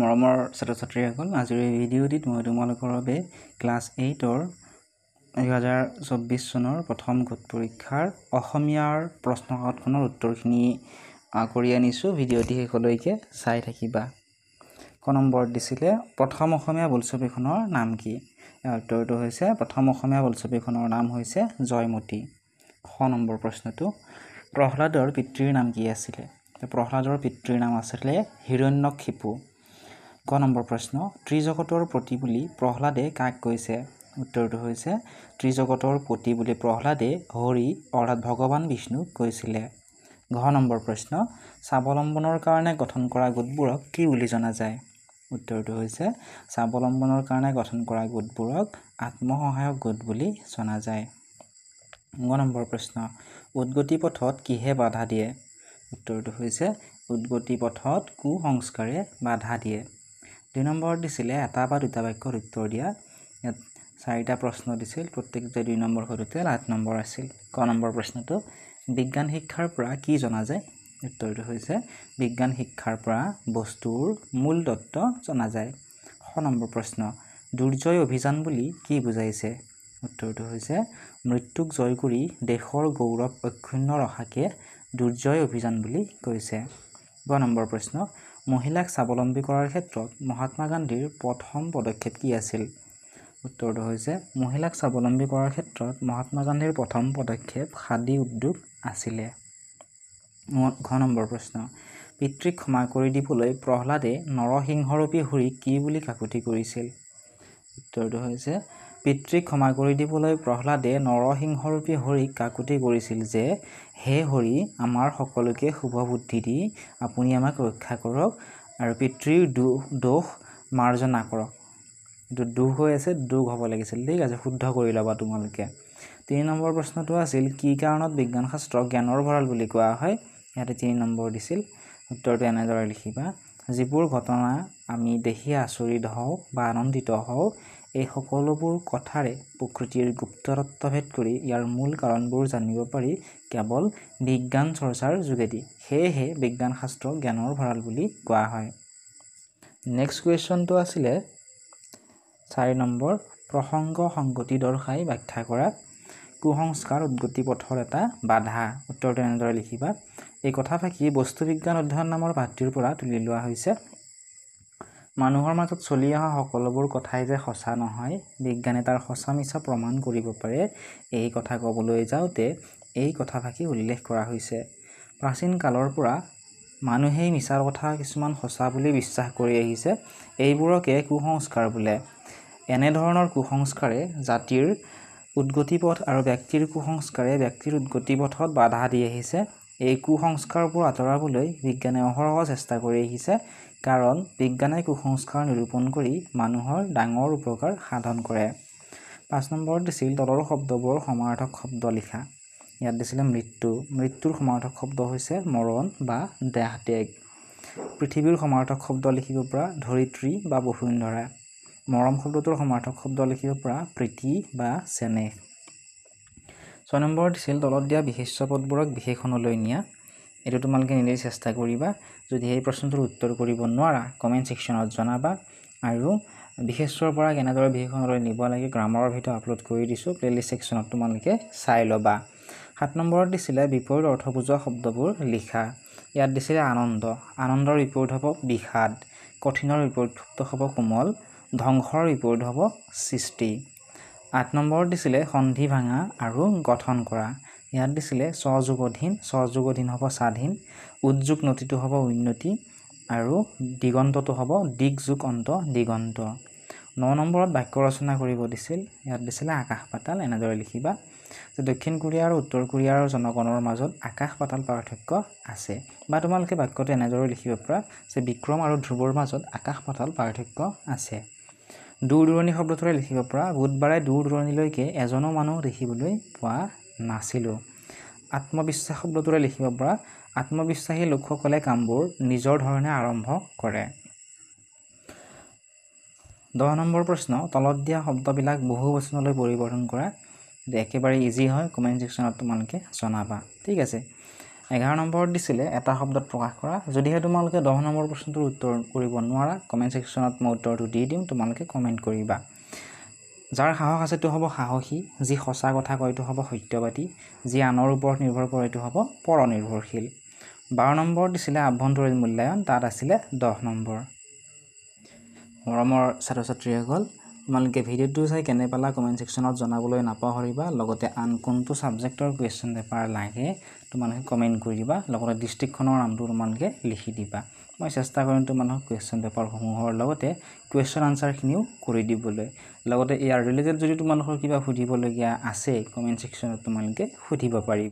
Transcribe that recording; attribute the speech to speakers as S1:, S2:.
S1: মৰমৰ ছাত্ৰ-ছাত্ৰীসকল, আজিৰ এই ভিডিঅ'টিত মই তোমালোকৰ বাবে ক্লাছ 8ৰ 2024 চনৰ প্ৰথম গোট পৰীক্ষাৰ অসমীয়াৰ প্ৰশ্নকাকতখনৰ উত্তৰখিনি কৰি আনিছোঁ। ভিডিঅ'টি শেষলৈকে চাই থাকিবা। ক নম্বৰত দিছিলে প্ৰথম অসমীয়া বোলছবিখনৰ নাম কি? ইয়াৰ উত্তৰটো হৈছে প্ৰথম অসমীয়া বোলছবিখনৰ নাম হৈছে জয়মতী। খ নম্বৰ প্ৰশ্নটো প্ৰহ্লাদৰ পিতৃৰ নাম কি আছিলে? প্ৰহ্লাদৰ পিতৃৰ নাম আছিলে হিৰণ্যকশিপু। ক নম্বৰ প্ৰশ্ন ত্ৰিজগতৰ পতি বুলি প্ৰহ্লাদে কাক কৈছে? উত্তৰটো হৈছে ত্ৰিজগতৰ পতি বুলি প্ৰহ্লাদে হৰি অৰ্থাৎ ভগৱান বিষ্ণুক কৈছিলে। ঘ নম্বৰ প্ৰশ্ন স্বাৱলম্বনৰ কাৰণে গঠন কৰা গোটবোৰক কি বুলি জনা যায়? উত্তৰটো হৈছে স্বাৱলম্বনৰ কাৰণে গঠন কৰা গোটবোৰক আত্মসহায়ক গোট বুলি জনা যায়। গ নম্বৰ প্ৰশ্ন উদগতি পথত কিহে বাধা দিয়ে? উত্তৰটো হৈছে উদগতি পথত কুসংস্কাৰে বাধা দিয়ে। 2 নম্বৰত দিছিলে এটা বা দুটা বাক্যত উত্তৰ দিয়া। ইয়াত 4টা প্ৰশ্ন দিছিল, প্ৰত্যেকটোতে 2 নম্বৰ হৈ টোটেল 8 নম্বৰ আছিল। ক নম্বৰ প্ৰশ্নটো বিজ্ঞান শিক্ষাৰ পৰা কি জনা যায়? উত্তৰটো হৈছে বিজ্ঞান শিক্ষাৰ পৰা বস্তুৰ মূল তত্ত্ব জনা যায়। খ নম্বৰ প্ৰশ্ন দুৰ্জয় অভিযান বুলি কি বুজাইছে? উত্তৰটো হৈছে মৃত্যুক জয় কৰি দেশৰ গৌৰৱ অক্ষুণ্ণ ৰখাকে দুৰ্জয় অভিযান বুলি কৈছে। গ নম্বৰ প্ৰশ্ন মহিলাক স্বাৱলম্বী কৰাৰ ক্ষেত্ৰত মহাত্মা গান্ধীৰ প্ৰথম পদক্ষেপ কি আছিল? উত্তৰটো হৈছে মহিলাক স্বাৱলম্বী কৰাৰ ক্ষেত্ৰত মহাত্মা গান্ধীৰ প্ৰথম পদক্ষেপ খাদী উদ্যোগ আছিলে। ঘ নম্বৰ প্ৰশ্ন পিতৃক ক্ষমা কৰি দিবলৈ প্ৰহ্লাদে নৰসিংহৰূপী হৰিক কি বুলি কাকুতি কৰিছিল? উত্তৰটো হৈছে পিতৃক ক্ষমা কৰি দিবলৈ প্ৰহ্লাদে নৰসিংহৰূপী হৰিক কাকুতি কৰিছিল যে হে হৰি আমাৰ সকলোকে শুভ বুদ্ধি দি আপুনি আমাক ৰক্ষা কৰক আৰু পিতৃৰ দোষ মাৰ্জনা কৰক। দুখ হৈ আছে, দুখ হ'ব লাগিছিল, ঠিক আছে, শুদ্ধ কৰি ল'বা তোমালোকে। 3 নম্বৰ প্ৰশ্নটো আছিল কি কাৰণত বিজ্ঞান শাস্ত্ৰক জ্ঞানৰ ভঁৰাল বুলি কোৱা হয়? ইয়াতে 3 নম্বৰ দিছিল। উত্তৰটো এনেদৰে লিখিবা যিবোৰ ঘটনা আমি দেখি আচৰিত হওঁ বা আনন্দিত হওঁ এই সকলোবোৰ কথাৰে প্ৰকৃতিৰ গুপ্ত তত্ত্বভেদ কৰি ইয়াৰ মূল কাৰণবোৰ জানিব পাৰি কেৱল বিজ্ঞান চৰ্চাৰ যোগেদি। সেয়েহে বিজ্ঞান শাস্ত্ৰক জ্ঞানৰ ভঁৰাল বুলি কোৱা হয়। নেক্সট কুৱেশ্যনটো আছিলে 4 নম্বৰ প্ৰসংগ সংগতি দৰ্শাই ব্যাখ্যা কৰা কুসংস্কাৰ উদগতি পথৰ এটা বাধা। উত্তৰটো এনেদৰে লিখিবা এই কথাফাকি বস্তু বিজ্ঞান অধ্যয়ন নামৰ পাঠটিৰ পৰা তুলি লোৱা হৈছে। মানুহৰ মাজত চলি অহা সকলোবোৰ কথাই যে সঁচা নহয়, বিজ্ঞানে তাৰ সঁচা মিছা প্ৰমাণ কৰিব পাৰে, এই কথা ক'বলৈ যাওঁতে এই কথাফাকি উল্লেখ কৰা হৈছে। প্ৰাচীন কালৰ পৰা মানুহেই মিছাৰ কথা কিছুমান সঁচা বুলি বিশ্বাস কৰি আহিছে, এইবোৰকে কুসংস্কাৰ বোলে। এনেধৰণৰ কুসংস্কাৰে জাতিৰ উদগতি পথ আৰু ব্যক্তিৰ কুসংস্কাৰে ব্যক্তিৰ উদগতি পথত বাধা দি আহিছে। এই কুসংস্কাৰবোৰ আঁতৰাবলৈ বিজ্ঞানে অহৰহ চেষ্টা কৰি আহিছে, কাৰণ বিজ্ঞানে কুসংস্কাৰ নিৰূপণ কৰি মানুহৰ ডাঙৰ উপকাৰ সাধন কৰে। 5 নম্বৰত দিছিল তলৰ শব্দবোৰৰ সমাৰ্থক শব্দ লিখা। ইয়াত দিছিলে মৃত্যু। মৃত্যুৰ সমাৰ্থক শব্দ হৈছে মৰণ বা দেহত্যাগ। পৃথিৱীৰ সমাৰ্থক শব্দ লিখিব পৰা ধৰিত্ৰী বা বসুন্ধৰা। মৰম শব্দটোৰ সমাৰ্থক শব্দ লিখিব পৰা প্ৰীতি বা চেনেহ। 6 নম্বৰত দিছিল তলত দিয়া বিশেষ্য পদবোৰক বিশেষণলৈ নিয়া। এইটো তোমালোকে নিজেই চেষ্টা কৰিবা। যদি এই প্ৰশ্নটোৰ উত্তৰ কৰিব নোৱাৰা কমেণ্ট ছেকশ্যনত জনাবা। আৰু বিশেষ্যৰ পৰা কেনেদৰে বিশেষণলৈ নিব লাগে গ্ৰামাৰৰ ভিডিঅ' আপলোড কৰি দিছোঁ, প্লেলিষ্ট ছেকশ্যনত তোমালোকে চাই ল'বা। 7 নম্বৰত দিছিলে বিপৰীত অৰ্থ বুজোৱা শব্দবোৰ লিখা। ইয়াত দিছিলে আনন্দ। আনন্দৰ বিপৰীত হ'ব বিষাদ। কঠিনৰ বিপৰীত শব্দ হ'ব কোমল। ধ্বংসৰ বিপৰীত হ'ব সৃষ্টি। 8 নম্বৰত দিছিলে সন্ধি ভাঙা আৰু গঠন কৰা। ইয়াত দিছিলে স্বযোগধীন। স্বযোগধীন হ'ব স্বাধীন। উদ্যোগ নতিটো হ'ব উন্নতি আৰু দিগন্তটো হ'ব দিগ যোগ অন্ত দিগন্ত। 9 নম্বৰত বাক্য ৰচনা কৰিব দিছিল। ইয়াত দিছিলে আকাশ পাতাল। এনেদৰে লিখিবা যে দক্ষিণ কোৰিয়া আৰু উত্তৰ কোৰিয়াৰ জনগণৰ মাজত আকাশ পাতাল পাৰ্থক্য আছে, বা তোমালোকে বাক্যটো এনেদৰে লিখিব পৰা যে বিক্ৰম আৰু ধ্ৰুৱৰ মাজত আকাশ পাতাল পাৰ্থক্য আছে। দূৰ দূৰণি শব্দটোৰে লিখিব পৰা বুধবাৰে দূৰ দূৰণিলৈকে এজনো মানুহ দেখিবলৈ পোৱা নাছিলোঁ। আত্মবিশ্বাস শব্দটোৰে লিখিব পৰা আত্মবিশ্বাসী লোকসকলে কামবোৰ নিজৰ ধৰণে আৰম্ভ কৰে। 10 নম্বৰ প্ৰশ্ন তলত দিয়া শব্দবিলাক বহু বচনলৈ পৰিৱৰ্তন কৰা। একেবাৰে ইজি হয়, কমেণ্ট ছেকশ্যনত তোমালোকে জনাবা, ঠিক আছে। 11 নম্বৰত দিছিলে এটা শব্দত প্ৰকাশ কৰা যদিহে তোমালোকে 10 নম্বৰ প্ৰশ্নটোৰ উত্তৰ কৰিব নোৱাৰা কমেন্ট সেকশনত মই উত্তৰটো দি দিম তোমালোকে কমেন্ট কৰিবা যাৰ সাহস আছে তো হ'ব সাহসী যি সঁচা কথা কয় তো হ'ব সত্যবাদী যি আনৰ ওপৰত নিৰ্ভৰ কৰে তো হ'ব পৰনিৰ্ভৰশীল 12 নম্বৰ দিছিলে আভ্যন্তৰীণ মূল্যায়ন তাত আছিল 10 নম্বৰ মৰমৰ ছাত্ৰ-ছাত্ৰীসকল তোমালোকে ভিডিওটো চাই কেনে পালা কমেন্ট সেকশনত জনাবলৈ নাপাহৰিবা লগতে আন কোনটো সাবজেক্টৰ কোৱেশ্চন পেপাৰ লাগে তোমালোকে কমেন্ট কৰি দিবা লগতে ডিস্ট্ৰিক্টখনৰ নামটো তোমালোকে লিখি দিবা মই চেষ্টা কৰিম তোমালোকক কোৱেশ্চন পেপাৰ সমূহৰ লগতে কোৱেশ্চন আনসাৰ খিনিও কৰি দিবলৈ লগতে ইয়াৰ ৰিলেটেড যদি তোমালোকৰ কিবা সুধিবলগীয়া আছে কমেন্ট সেকশনত তোমালোকে সুধিব পাৰিবা